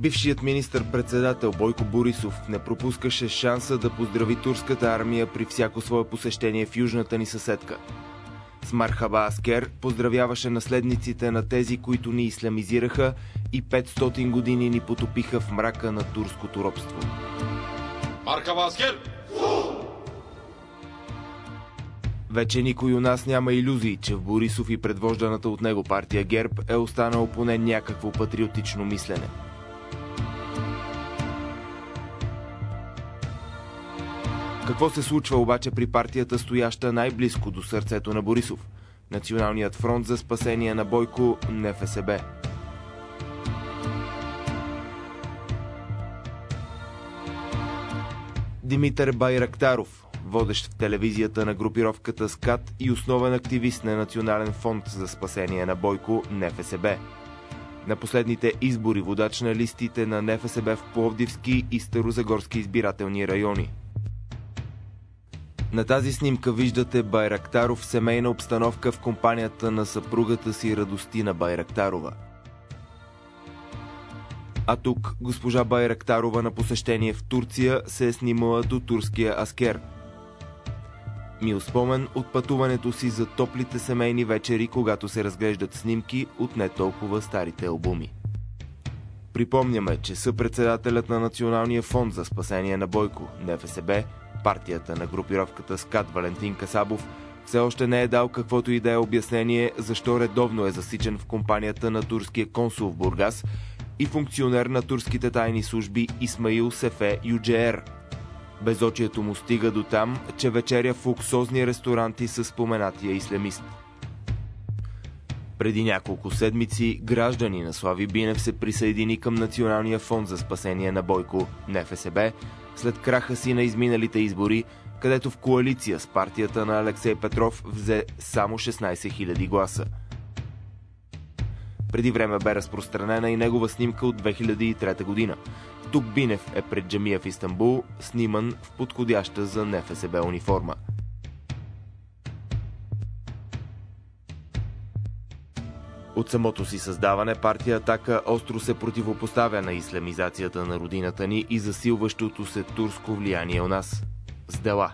Бившият министър-председател Бойко Борисов не пропускаше шанса да поздрави турската армия при всяко свое посещение в южната ни съседка. С Мархаба Аскер поздравяваше наследниците на тези, които ни ислямизираха и 500 години ни потопиха в мрака на турското робство. Мархаба Аскер! Вече никой у нас няма илюзии, че в Борисов и предвожданата от него партия ГЕРБ е останало поне някакво патриотично мислене. Какво се случва обаче при партията, стояща най-близко до сърцето на Борисов? Националният фронт за спасение на Бойко – НФСБ. Димитър Байрактаров, водещ в телевизията на групировката СКАТ и основен активист на Национален фонд за спасение на Бойко – НФСБ. На последните избори водач на листите на НФСБ в Пловдивски и Старозагорски избирателни райони. На тази снимка виждате Байрактаров в семейна обстановка в компанията на съпругата си Радостина Байрактарова. А тук госпожа Байрактарова на посещение в Турция се е снимала до турския Аскер. Мил спомен от пътуването си за топлите семейни вечери, когато се разглеждат снимки от не толкова старите албуми. Припомняме, че съпредседателят на Националния фонд за спасение на Бойко, НФСБ, партията на групировката СКАТ Валентин Касабов, все още не е дал каквото и да е обяснение защо редовно е засичен в компанията на турския консул в Бургас и функционер на турските тайни служби Исмаил Сефе Юджеер. Безочието му стига до там, че вечеря в луксозни ресторанти с споменатия ислямист. Преди няколко седмици граждани на Слави Бинев се присъедини към Националния фонд за спасение на Бойко, НФСБ, след краха си на изминалите избори, където в коалиция с партията на Алексей Петров взе само 16 000 гласа. Преди време бе разпространена и негова снимка от 2003 година. Тук Бинев е пред джамия в Истанбул, сниман в подходяща за НФСБ униформа. От самото си създаване партия Атака остро се противопоставя на ислямизацията на родината ни и засилващото се турско влияние у нас. С дела.